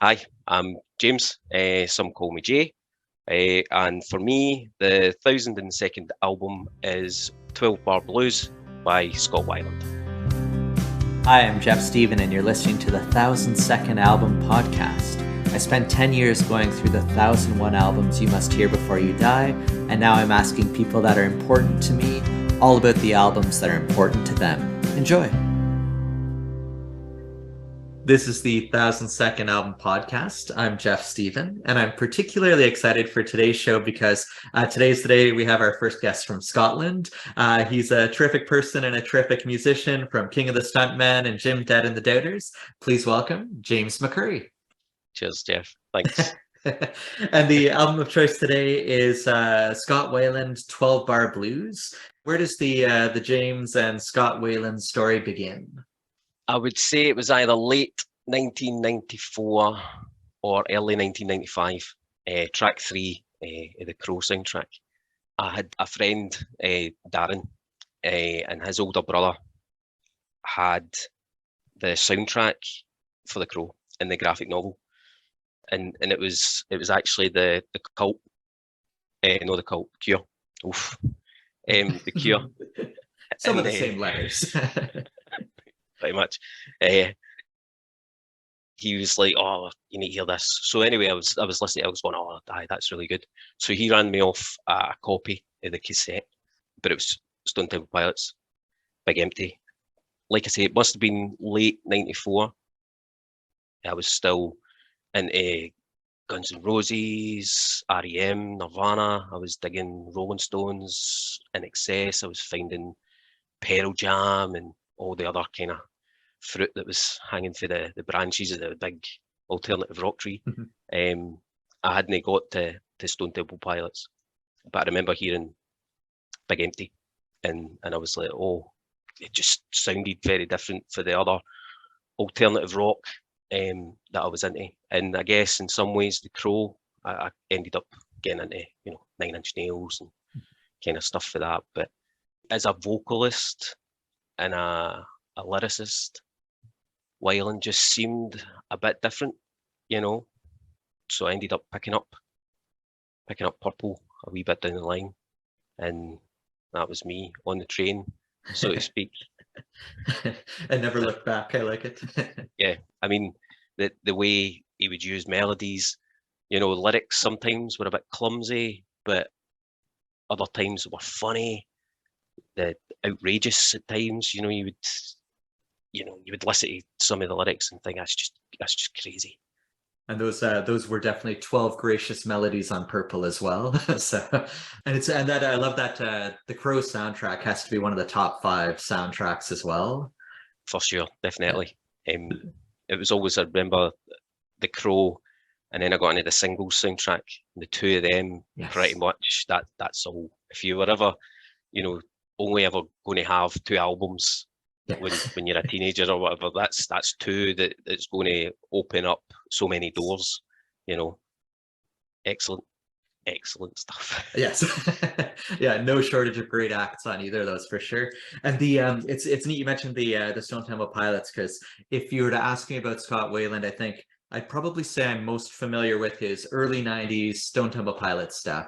Hi, I'm James. Some call me Jay. And for me, the 1002nd album is 12 Bar Blues by Scott Weiland. Hi, I'm Jeff Stephen, and you're listening to the 1002nd Album Podcast. I spent 10 years going through the 1001 albums you must hear before you die, and now I'm asking people that are important to me all about the albums that are important to them. Enjoy! This is the 1002nd Album Podcast. I'm Jeff Stephen, and I'm particularly excited for today's show because today's the day we have our first guest from Scotland. He's a terrific person and a terrific musician from King of the Stuntmen and Jim Dead and the Doubters. Please welcome James McCurry. Cheers, Jeff. Thanks. And the album of choice today is Scott Weiland, 12 Bar Blues. Where does the James and Scott Weiland story begin? I would say it was either late 1994 or early 1995, track 3 of the Crow soundtrack. I had a friend, Darren, and his older brother had the soundtrack for the Crow in the graphic novel. And it was actually the Cult, no, the Cult, Cure. Oof. The Cure. Some of the same letters. Pretty much. He was like, "Oh, you need to hear this." So anyway, I was listening. I was going, "Oh, aye, that's really good." So he ran me off a copy of the cassette, but it was Stone Temple Pilots, Big Empty. Like I say, it must have been late '94. I was still into Guns N' Roses, REM, Nirvana. I was digging Rolling Stones, In Excess. I was finding Pearl Jam and all the other kind of fruit that was hanging for the branches of the big alternative rock tree. I hadn't got to Stone Temple Pilots, but I remember hearing Big Empty, and I was like, oh, it just sounded very different for the other alternative rock that I was into. And I guess in some ways the Crow, I ended up getting into, 9 Inch Nails and kind of stuff for that. But as a vocalist and a lyricist, Weiland just seemed a bit different, So I ended up picking up Purple a wee bit down the line, and that was me on the train, so to speak. I never looked back. I like it. Yeah, I mean the way he would use melodies, lyrics sometimes were a bit clumsy, but other times were funny. The outrageous at times, you would listen to some of the lyrics and think that's just crazy. And those were definitely 12 gracious melodies on Purple as well. I love that the Crow soundtrack has to be one of the top 5 soundtracks as well. For sure, definitely. It was always, I remember the Crow, and then I got into the singles soundtrack. The two of them, yes. Pretty much that's all. If you were ever, only ever going to have 2 albums. Yeah. When you're a teenager or whatever, that's 2 that's going to open up so many doors, excellent stuff. Yes. Yeah, no shortage of great acts on either of those for sure. And the it's neat you mentioned the Stone Temple Pilots, because if you were to ask me about Scott Weiland, I think I'd probably say I'm most familiar with his early 90s Stone Temple Pilots stuff,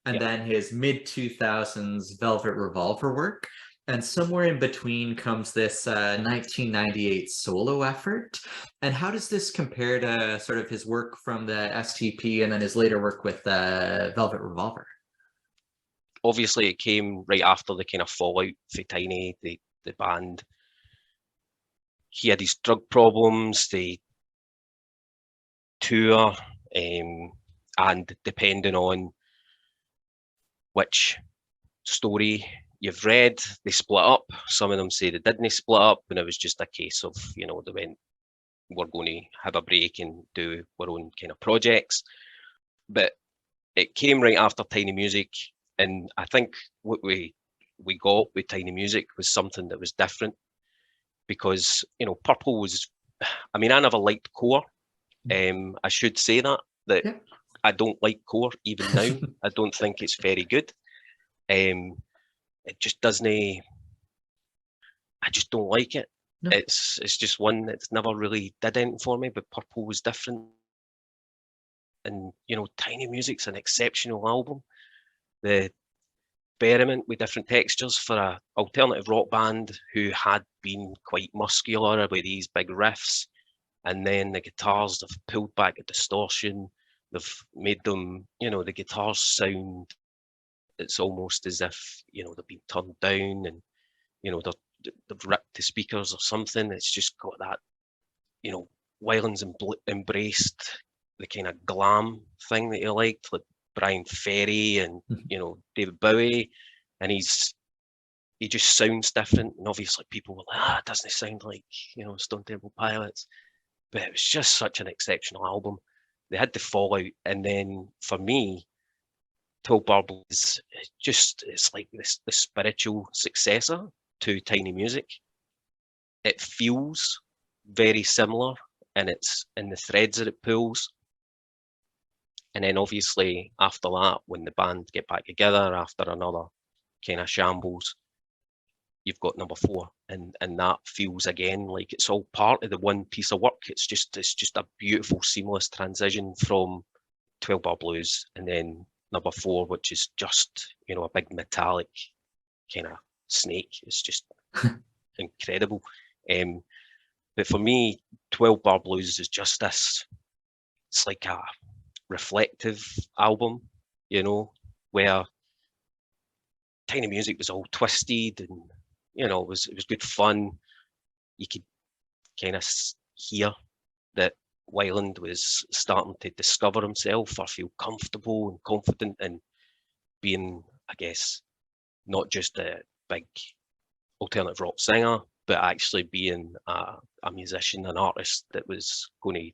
and then his mid 2000s Velvet Revolver work. And somewhere in between comes this 1998 solo effort. And how does this compare to sort of his work from the STP and then his later work with Velvet Revolver? Obviously, it came right after the kind of fallout for Tiny, the band. He had his drug problems, the tour, and depending on which story you've read, they split up. Some of them say they didn't split up, and it was just a case of, they went, we're going to have a break and do our own kind of projects. But it came right after Tiny Music, and I think what we got with Tiny Music was something that was different, because Purple was, I mean, I never liked core. I should say that yeah. I don't like core even now. I don't think it's very good. It just doesn't, I just don't like it. No. It's just one that's never really did anything for me, but Purple was different. you know, Tiny Music's an exceptional album. The experiment with different textures for a alternative rock band who had been quite muscular with these big riffs, and then the guitars, they've pulled back the distortion, they've made them, you know, the guitars sound, it's almost as if, you know, they've been turned down, and, you know, they've ripped the speakers or something. It's just got that, you know, Weiland's embraced the kind of glam thing that he liked, like Brian Ferry and, you know, David Bowie, and he just sounds different. And obviously people were like, it doesn't sound like, you know, Stone Temple Pilots, but it was just such an exceptional album. They had the fallout, and then for me, 12 Bar Blues, it's like the spiritual successor to Tiny Music. It feels very similar, and it's in the threads that it pulls. And then obviously after that, when the band get back together after another kind of shambles, you've got number 4, and that feels again like it's all part of the one piece of work. It's just a beautiful seamless transition from 12 Bar Blues and then number 4, which is just, you know, a big metallic kind of snake. It's just incredible. But for me, 12 Bar Blues is just this, it's like a reflective album, you know, where Tiny Music was all twisted, and, you know, it was good fun. You could kind of hear that Weiland was starting to discover himself or feel comfortable and confident in being, I guess, not just a big alternative rock singer, but actually being a musician, an artist that was going to,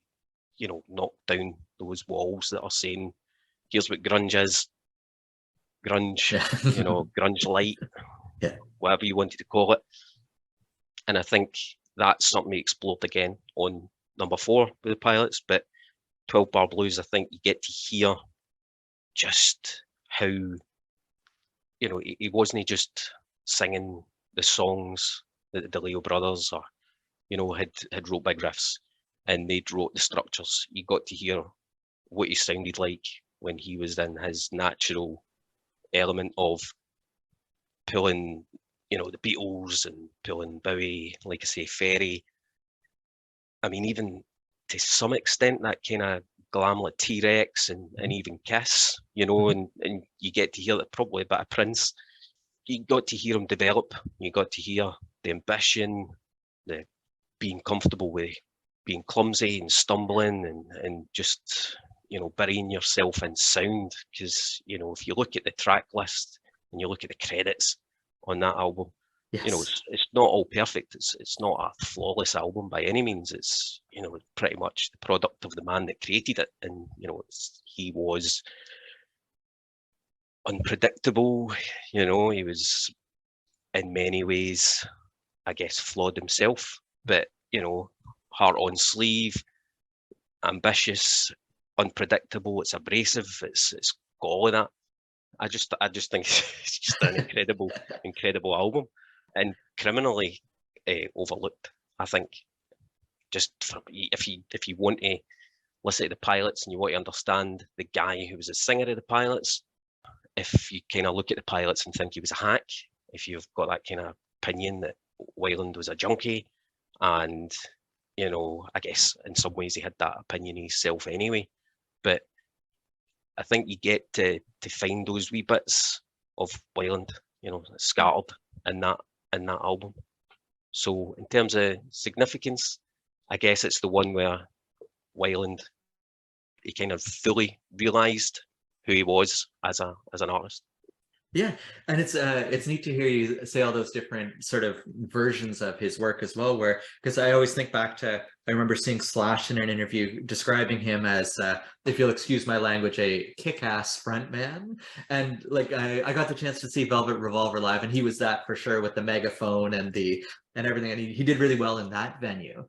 you know, knock down those walls that are saying, here's what grunge is. Grunge, Yeah. you know, grunge light, Yeah. whatever you wanted to call it. And I think that's something he explored again on number 4 with the Pilots. But 12 Bar Blues, I think you get to hear just how, you know, he wasn't just singing the songs that the DeLeo brothers or, you know, had wrote big riffs and they'd wrote the structures. You got to hear what he sounded like when he was in his natural element of pulling, you know, the Beatles and pulling Bowie, like I say, Ferry. I mean, even to some extent, that kind of glam like T-Rex and even Kiss, you know, and you get to hear that, probably a bit of Prince. You got to hear him develop. You got to hear the ambition, the being comfortable with being clumsy and stumbling and just, you know, burying yourself in sound. Because, you know, if you look at the track list and you look at the credits on that album, you know, Yes. it's not all perfect. It's not a flawless album by any means. It's, you know, pretty much the product of the man that created it. And, you know, he was unpredictable. You know, he was in many ways, I guess, flawed himself, but, you know, heart on sleeve, ambitious, unpredictable. It's abrasive. It's got all of that. I just think it's just an incredible album, and criminally overlooked. I think just if you want to listen to the Pilots and you want to understand the guy who was a singer of the Pilots, if you kind of look at the Pilots and think he was a hack, if you've got that kind of opinion that Weiland was a junkie, and, you know, I guess in some ways he had that opinion himself anyway, but I think you get to find those wee bits of Weiland, you know, scattered in that album. So in terms of significance, I guess it's the one where Weiland, he kind of fully realised who he was as an artist. Yeah, and it's neat to hear you say all those different sort of versions of his work as well, where, because I always think back to, I remember seeing Slash in an interview describing him as, if you'll excuse my language, a kick-ass frontman. And like I got the chance to see Velvet Revolver live, and he was that for sure, with the megaphone and everything, and he did really well in that venue.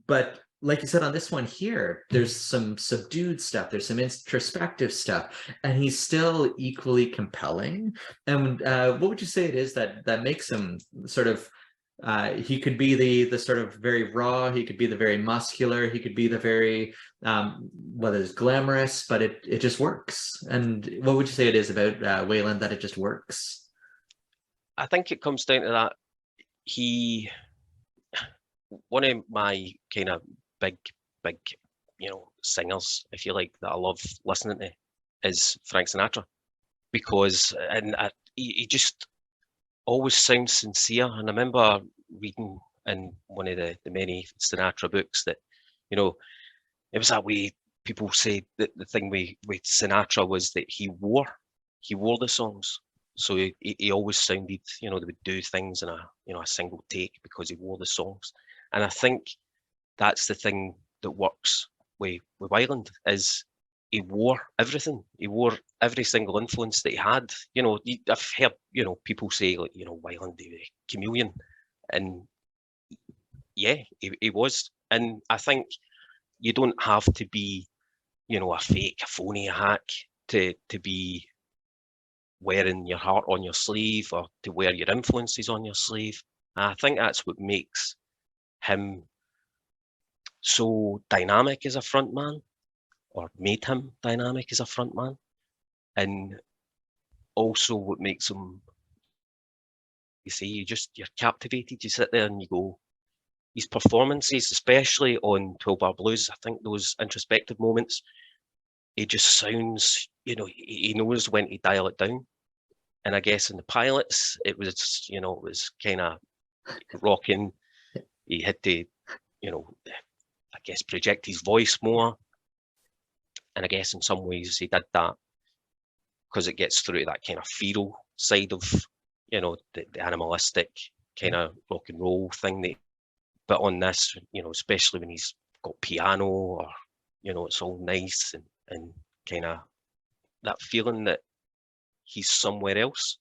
But like you said, on this one here, there's some subdued stuff, there's some introspective stuff, and he's still equally compelling. And what would you say it is that makes him sort of, he could be the sort of very raw, he could be the very muscular, he could be the very whether it's glamorous, but it just works. And what would you say it is about Weiland that it just works? I think it comes down to that. One of my kind of big, singers, if you like, that I love listening to is Frank Sinatra, because he just always sounds sincere. And I remember reading in one of the many Sinatra books that, it was that way. People say that the thing with Sinatra was that he wore the songs. So he always sounded, they would do things in a single take because he wore the songs. And I think that's the thing that works with Weiland is he wore everything. He wore every single influence that he had. I've heard, people say like, Weiland, the chameleon. And yeah, he was. And I think you don't have to be, a fake, a phony, a hack to be wearing your heart on your sleeve or to wear your influences on your sleeve. And I think that's what makes him so dynamic as a frontman, or made him dynamic as a frontman, and also what makes him, you're captivated. You sit there and you go, his performances, especially on 12 Bar Blues, I think those introspective moments, he just sounds, he knows when to dial it down. And I guess in the pilots, it was kind of rocking. He had to, I guess, project his voice more. And I guess in some ways he did that because it gets through to that kind of feral side of, the animalistic kind of rock and roll thing. But on this, especially when he's got piano or, it's all nice and kind of that feeling that he's somewhere else.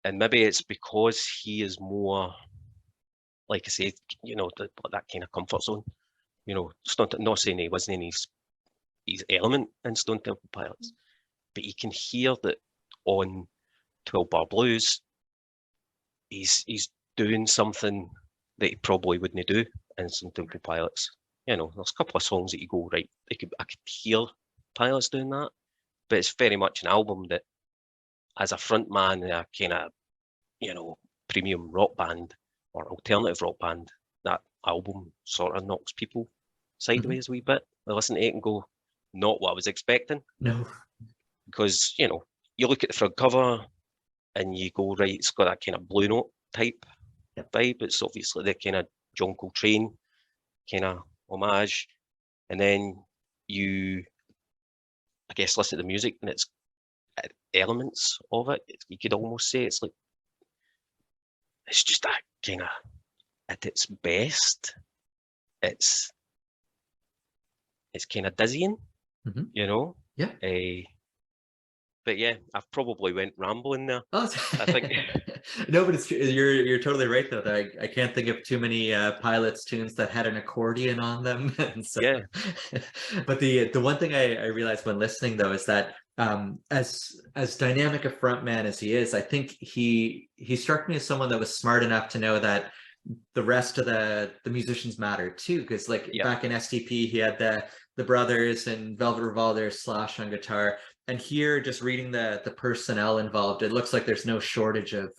And maybe it's because he is more, like I say, that kind of comfort zone. Not saying he wasn't in his element in Stone Temple Pilots, but you can hear that on 12 Bar Blues, he's doing something that he probably wouldn't do in Stone Temple Pilots. There's a couple of songs that you go, right, I could hear Pilots doing that, but it's very much an album that, as a front man in a kind of, premium rock band or alternative rock band, that album sort of knocks people sideways a wee bit. They listen to it and go, not what I was expecting. No. Because, you look at the front cover and you go, right, it's got that kind of Blue Note type vibe. It's obviously the kind of John Coltrane kind of homage. And then you, I guess, listen to the music and it's elements of it. You could almost say it's just that kind of, at its best, it's kind of dizzying, Yeah. But yeah, I've probably went rambling there. Oh, I think. No, but you're totally right though. That I can't think of too many Pilots tunes that had an accordion on them. And so, yeah. But the one thing I realized when listening though is that as dynamic a frontman as he is, I think he struck me as someone that was smart enough to know that the rest of the musicians matter too, because back in STP he had the brothers and Velvet Revolver Slash on guitar, and here just reading the personnel involved, it looks like there's no shortage of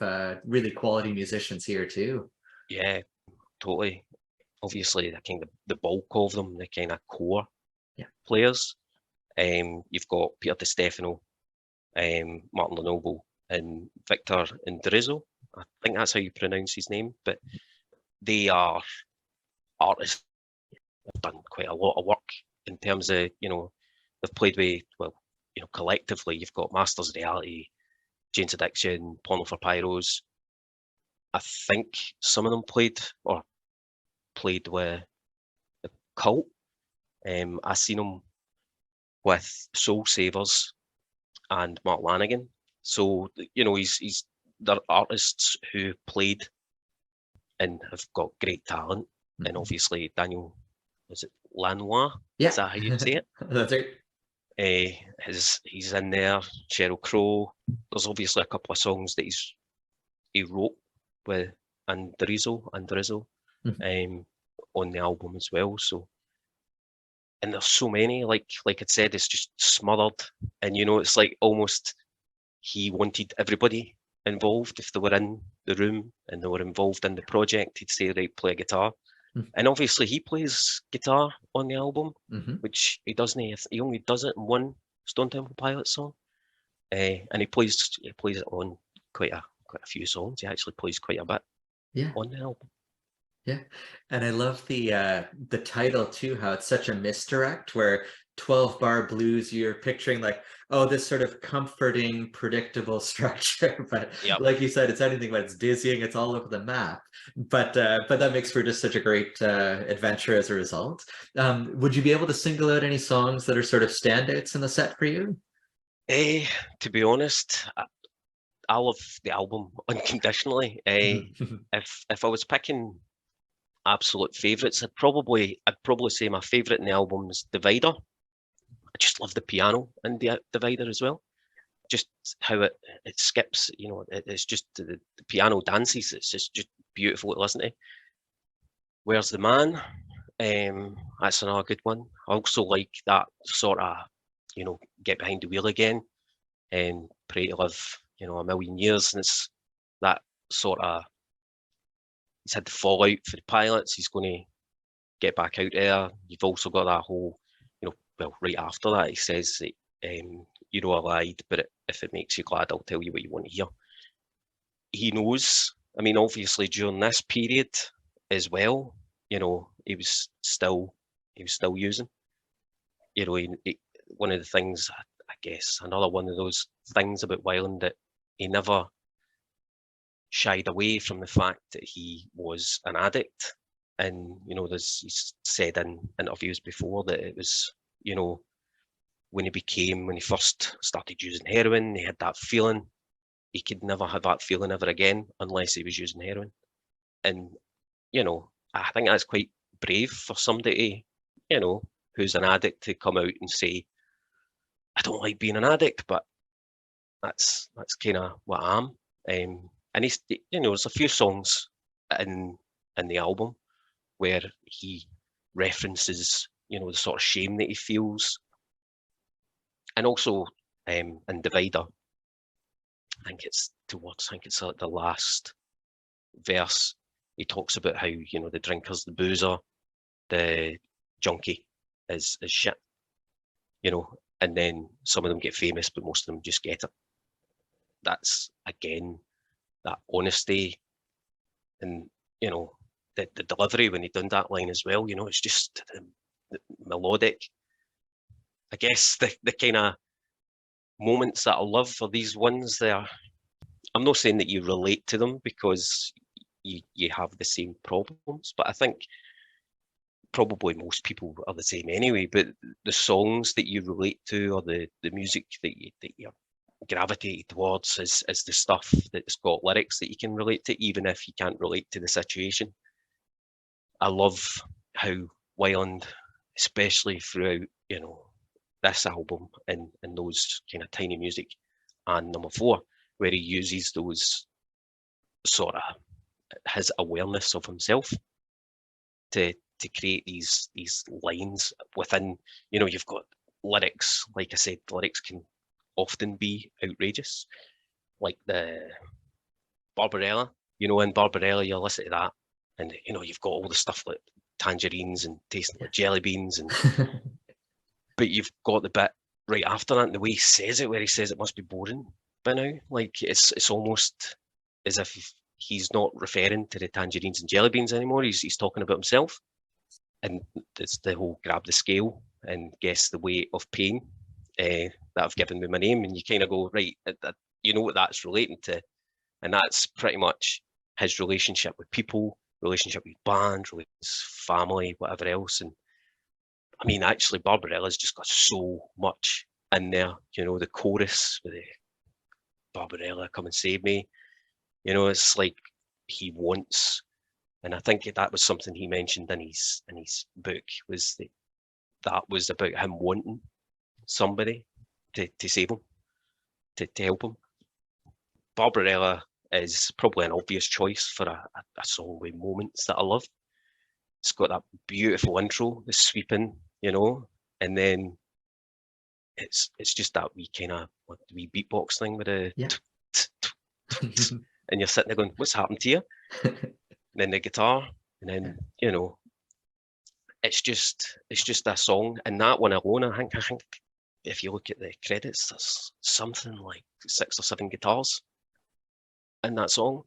really quality musicians here too. Yeah, totally. Obviously, the bulk of them, the kind of core players. You've got Peter DiStefano, Martin Lenoble, and Victor Indrizzo. I think that's how you pronounce his name, but they are artists. They've done quite a lot of work in terms of, they've played with, collectively, you've got Masters of Reality, Jane's Addiction, Porno for Pyros. I think some of them played with the Cult. I seen them with Soul Savers and Mark Lanigan. So, they're artists who played and have got great talent. And obviously Daniel, is it Lanois? Yeah. Is that how you say it? That's right. He's in there. Sheryl Crow. There's obviously a couple of songs that he wrote with Andrizzo on the album as well. So and there's so many, like I said, it's just smothered, and it's like almost he wanted everybody involved. If they were in the room and they were involved in the project, he'd say, right, play a guitar. And obviously he plays guitar on the album, which he doesn't. He only does it in one Stone Temple Pilots song, and he plays it on quite a few songs. He actually plays quite a bit on the album. Yeah, and I love the title too, how it's such a misdirect where 12-bar blues, you're picturing like, oh, this sort of comforting, predictable structure. But like you said, it's anything but. It's dizzying, it's all over the map. But that makes for just such a great adventure as a result. Would you be able to single out any songs that are sort of standouts in the set for you? To be honest, I love the album unconditionally. If I was picking absolute favourites, I'd probably say my favourite in the album is Divider. I just love the piano in the Divider as well. Just how it skips, it's just the piano dances. It's just beautiful to listen to. Where's the Man? That's another good one. I also like that sort of, get behind the wheel again and pray to live, a million years. And it's that sort of, he's had the fallout for the pilots. He's going to get back out there. You've also got that whole, well, right after that, he says that, I lied, but if it makes you glad, I'll tell you what you want to hear. He knows, obviously during this period as well, he was still using, one of the things, I guess, another one of those things about Weiland, that he never shied away from the fact that he was an addict. And, he's said in interviews before that it was, when he first started using heroin, he had that feeling. He could never have that feeling ever again unless he was using heroin. And, I think that's quite brave for somebody, who's an addict, to come out and say, I don't like being an addict, but that's kind of what I am. And he's, there's a few songs in the album where he references, the sort of shame that he feels. And also in Divider, I think it's like the last verse, he talks about how, the drinkers, the boozer, the junkie is shit, and then some of them get famous, but most of them just get it. That's, again, that honesty and, the delivery when he done that line as well, it's just the melodic. I guess the kind of moments that I love are these ones there. I'm not saying that you relate to them because you have the same problems, but I think probably most people are the same anyway. But the songs that you relate to, or the music that you're gravitated towards, is the stuff that's got lyrics that you can relate to, even if you can't relate to the situation. I love how Weiland, especially throughout, this album and those kind of Tiny Music and Number 4, where he uses those sort of his awareness of himself to create these lines within, you've got lyrics. Like I said, lyrics can often be outrageous, like the Barbarella. In Barbarella, you listen to that, and you've got all the stuff like tangerines and tasting like jelly beans, and but you've got the bit right after that, and the way he says it, where he says it must be boring by now. Like it's almost as if he's not referring to the tangerines and jelly beans anymore. He's talking about himself, and it's the whole grab the scale and guess the weight of pain that I've given with my name, and you kind of go, right, you know what that's relating to, and that's pretty much his relationship with people, relationship with band, his family, whatever else. And I mean, actually, Barbarella's just got so much in there. The chorus with the Barbarella, come and save me. It's like he wants, and I think that was something he mentioned in his book, was that was about him wanting somebody to save him, to help him. Barbarella is probably an obvious choice for a song with moments that I love. It's got that beautiful intro, the sweeping you know, and then it's just that wee kind of wee beatbox thing with a Yeah. and you're sitting there going, what's happened to you? And then the guitar, and then you know, it's just a song, and that one alone, I think if you look at the credits, there's something like 6 or 7 guitars in that song,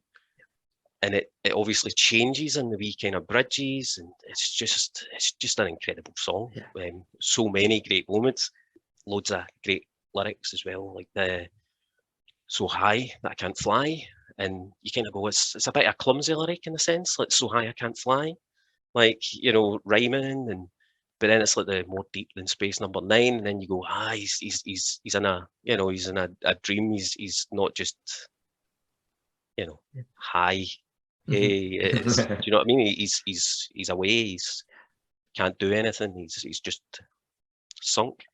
and it obviously changes in the wee kind of bridges, and it's just an incredible song. Yeah. So many great moments, loads of great lyrics as well, like the "So high that I can't fly," and you kind of go, it's a bit of a clumsy lyric in a sense, like "So high I can't fly," like, you know, rhyming, and but then it's like the more deep than space number 9, and then you go, he's in a, you know, he's in a dream. He's not just, you know, high. Hey, it's, do you know what I mean? He's away. He's can't do anything. He's just sunk.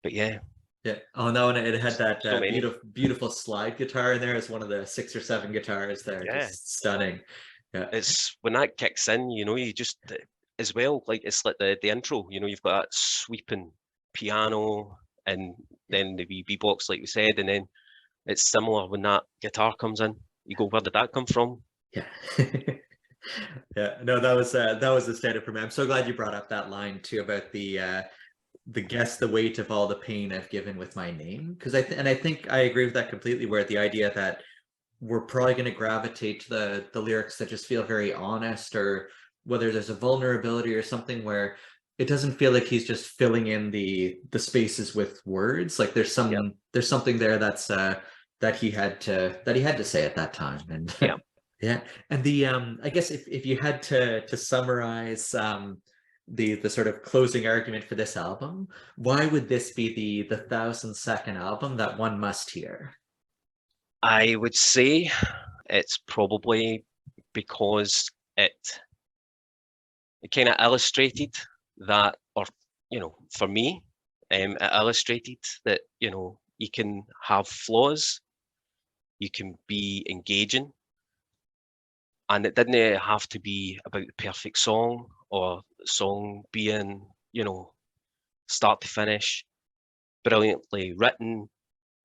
But yeah, Yeah. Oh no, and it had that so many. beautiful slide guitar in there as one of the 6 or 7 guitars there. Yeah, Just stunning. Yeah. it's when that kicks in, you know, you just as well, like it's like the intro, you know, you've got that sweeping piano, and then the wee beatbox, like we said, and then it's similar when that guitar comes in. You go, where did that come from? Yeah. Yeah. No, that was the standard for me. I'm so glad you brought up that line too about the guess the weight of all the pain I've given with my name. Because I think I agree with that completely, where the idea that we're probably going to gravitate to the lyrics that just feel very honest, or whether there's a vulnerability or something where it doesn't feel like he's just filling in the spaces with words. Like there's Yeah, there's something there that's that he had to say at that time. And yeah. yeah. And the I guess if you had to summarize the sort of closing argument for this album, why would this be the 1,000-second album that one must hear? I would say it's probably because it kind of illustrated that, or you know, for me, it illustrated that, you know, you can have flaws, you can be engaging, and it didn't have to be about the perfect song, or the song being, you know, start to finish, brilliantly written,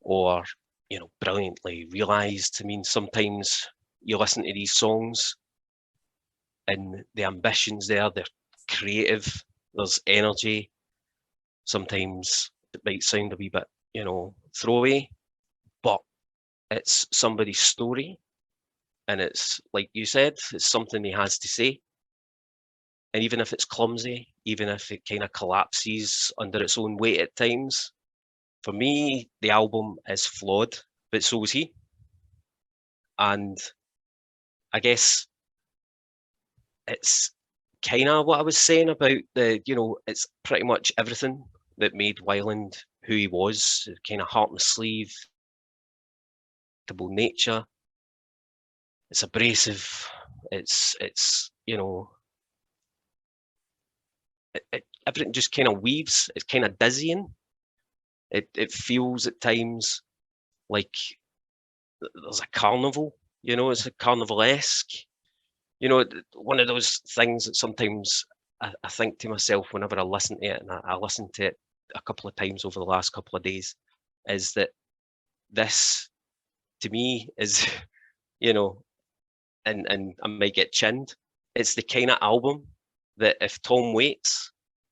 or, you know, brilliantly realized. I mean, sometimes you listen to these songs and the ambitions there, they're creative, there's energy. Sometimes it might sound a wee bit, you know, throwaway, but it's somebody's story, and it's like you said, it's something he has to say. And even if it's clumsy, even if it kind of collapses under its own weight at times, for me, the album is flawed, but so is he. And I guess it's kind of what I was saying about the, you know, it's pretty much everything that made Weiland who he was, kind of heart on the sleeve, nature. It's abrasive. It's you know, everything just kind of weaves. It's kind of dizzying. It feels at times like there's a carnival. You know, it's a carnival-esque. You know, one of those things that sometimes I think to myself whenever I listen to it, and I listened to it a couple of times over the last couple of days, is that this to me is, you know, and I might get chinned. It's the kind of album that if Tom Waits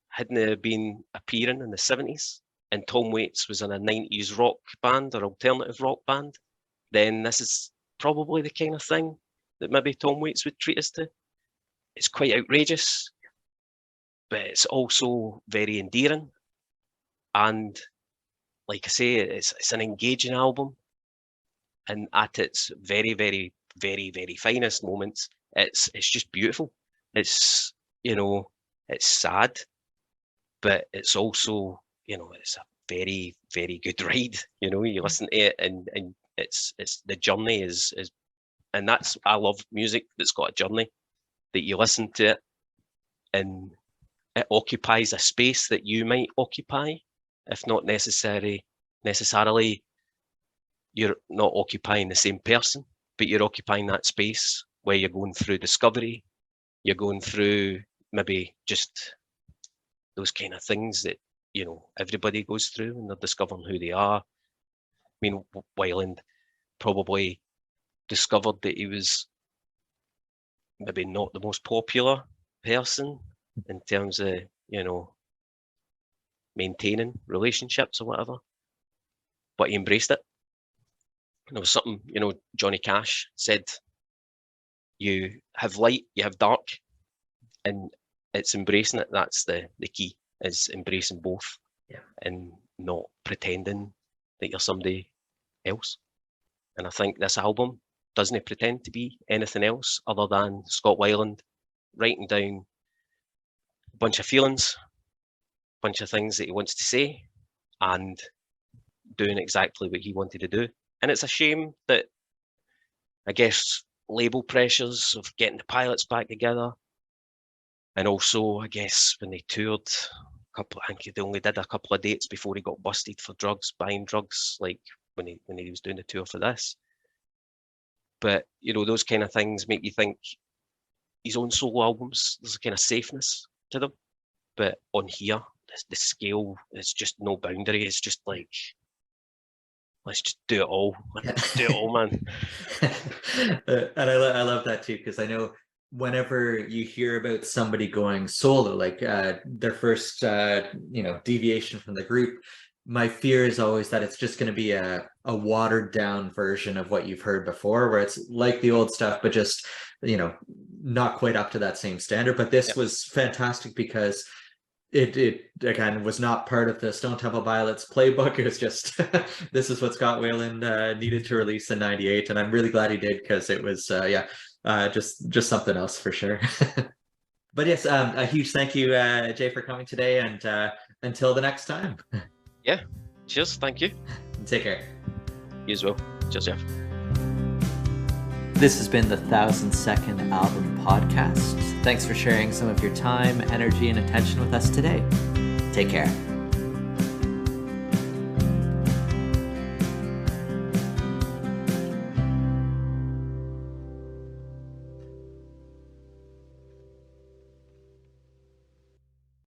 hadn't been appearing in the 70s, and Tom Waits was in a 90s rock band or alternative rock band, then this is probably the kind of thing that maybe Tom Waits would treat us to. It's quite outrageous, but it's also very endearing. And like I say, it's an engaging album. And at its very, very, very, very finest moments, it's just beautiful. It's, you know, it's sad, but it's also, you know, it's a very, very good ride. You know, you listen to it, and it's the journey is, and that's, I love music that's got a journey, that you listen to it and it occupies a space that you might occupy, if not necessarily you're not occupying the same person, but you're occupying that space where you're going through discovery, you're going through maybe just those kind of things that, you know, everybody goes through when they're discovering who they are. I mean, Weiland probably discovered that he was maybe not the most popular person in terms of, you know, maintaining relationships or whatever, but he embraced it. And there was something, you know, Johnny Cash said, you have light, you have dark, and it's embracing it. That's the key, is embracing both. Yeah. And not pretending that you're somebody else. And I think this album doesn't pretend to be anything else other than Scott Weiland writing down a bunch of feelings, a bunch of things that he wants to say, and doing exactly what he wanted to do. And it's a shame that, I guess, label pressures of getting the pilots back together, and also, I guess, when they toured, I think they only did a couple of dates before he got busted for drugs, buying drugs, like when he was doing the tour for this. But, you know, those kind of things make you think his own solo albums, there's a kind of safeness to them. But on here, the scale is just no boundary. It's just like, let's just do it all. Let's do it all, man. And I love that too, because I know whenever you hear about somebody going solo, like their first, you know, deviation from the group, my fear is always that it's just going to be a watered down version of what you've heard before, where it's like the old stuff, but just, you know, not quite up to that same standard. But this was fantastic because it again was not part of the Stone Temple Pilots playbook. It was just this is what Scott Weiland needed to release in '98, and I'm really glad he did, because it was just something else for sure. But yes, a huge thank you, Jay, for coming today, and until the next time. Yeah, cheers, thank you. Take care. You as well. Cheers, Jeff. This has been the 1000-Second Album Podcast. Thanks for sharing some of your time, energy, and attention with us today. Take care.